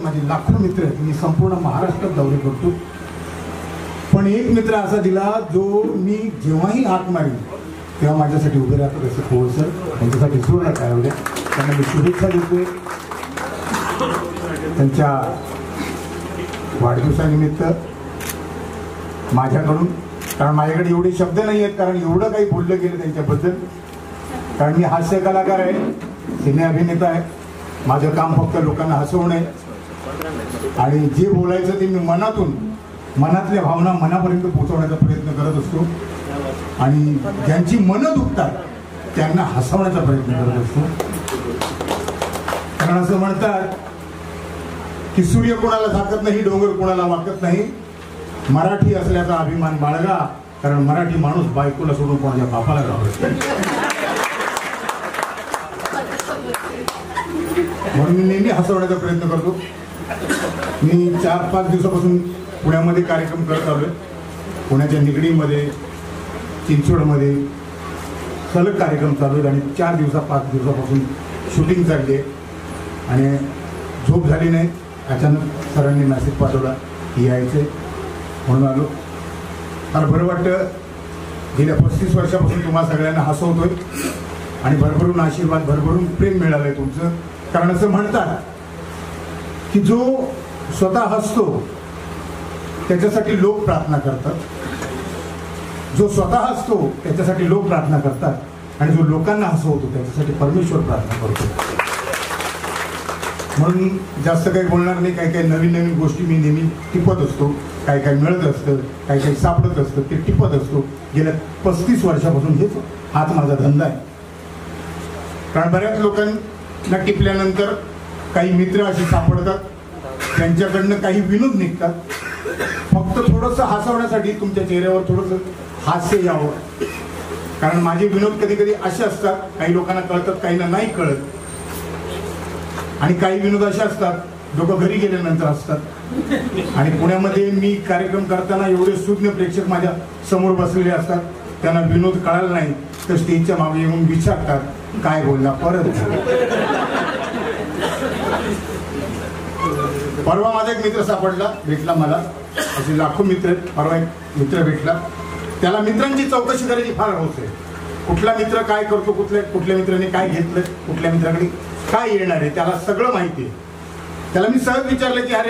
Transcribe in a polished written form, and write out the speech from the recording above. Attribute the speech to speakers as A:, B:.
A: माझे लाखो मित्र आहेत, मी संपूर्ण महाराष्ट्रात दौरे करतो, पण एक मित्र असा दिला जो मी जेव्हाही हाक मारली तेव्हा माझ्यासाठी उभे राहतात. असे खोळ सर, त्यांच्यासाठी सोडला काय एवढ्या त्यांना मी शुभेच्छा देतोय त्यांच्या वाढदिवसानिमित्त माझ्याकडून. कारण माझ्याकडे एवढे शब्द नाही आहेत, कारण एवढं काही बोललं गेलं त्यांच्याबद्दल. कारण मी हास्य कलाकार आहे, सिने अभिनेता आहे. माझं काम फक्त लोकांना हसवणे आणि जे बोलायचं ते मी मनातून, मनातल्या भावना मनापर्यंत पोहोचवण्याचा प्रयत्न करत असतो आणि ज्यांची मनं दुखतात त्यांना हसवण्याचा प्रयत्न करत असतो. कारण असं म्हणतात की सूर्य कोणाला झाकत नाही, डोंगर कोणाला वाकत नाही. मराठी असल्याचा अभिमान बाळगा, कारण मराठी माणूस बायकोला सोडून कोणाच्या बापाला घाबरत नाही. म्हणून मी नेहमी हसवण्याचा प्रयत्न करतो. मी 4-5 दिवसापासून पुण्यामध्ये कार्यक्रम करत आलोय. पुण्याच्या निगडीमध्ये, चिंचवडमध्ये सलग कार्यक्रम चालू आहेत आणि 5 दिवसापासून शूटिंग चालली आहे आणि झोप झाली नाही. अचानक सरांनी मेसेज पाठवला की यायचे, म्हणून आलो. मला बरं वाटतं. गेल्या 35 वर्षापासून तुम्हाला सगळ्यांना हसवतोय आणि भरभरून आशीर्वाद, भरभरून प्रेम मिळालंय तुमचं. कारण असं म्हणतात की जो स्वतः हसतो त्याच्यासाठी लोक प्रार्थना करतात, जो स्वतः हसतो त्याच्यासाठी लोक प्रार्थना करतात आणि जो लोकांना हसवतो त्याच्यासाठी परमेश्वर प्रार्थना करतो. म्हणून जास्त काही बोलणार नाही. काही नवीन गोष्टी मी नेहमी टिपत असतो. काही मिळत असतं, काही सापडत असतं, ते टिपत असतो. गेल्या 35 वर्षापासून हाच माझा धंदा आहे. कारण बऱ्याच लोकांना टिपल्यानंतर काही मित्र असे सापडतात, त्यांच्याकडनं काही विनोद निघतात. फक्त थोडंसं हसवण्यासाठी तुमच्या चेहऱ्यावर थोडंसं हास्य यावं. कारण माझे विनोद कधी कधी असे असतात, काही लोकांना कळतात, काहींना नाही कळत. आणि काही विनोद असे असतात लोक घरी गेल्यानंतर असतात. आणि पुण्यामध्ये मी कार्यक्रम करताना एवढे सुज्ञ प्रेक्षक माझ्या समोर बसलेले असतात, त्यांना विनोद कळाला नाही तर स्टेजच्या मागे येऊन विचारतात काय बोलला परत. परवा माझा एक मित्र सापडला, भेटला मला. असे लाखो मित्र आहेत. परवा एक मित्र भेटला, त्याला मित्रांची चौकशी करायची फार हौस आहे. कुठला मित्र काय करतो, कुठल्या मित्राने काय घेतलं, कुठल्या मित्राकडे काय येणार आहे, त्याला सगळं माहिती आहे. त्याला मी सहज विचारलं की अरे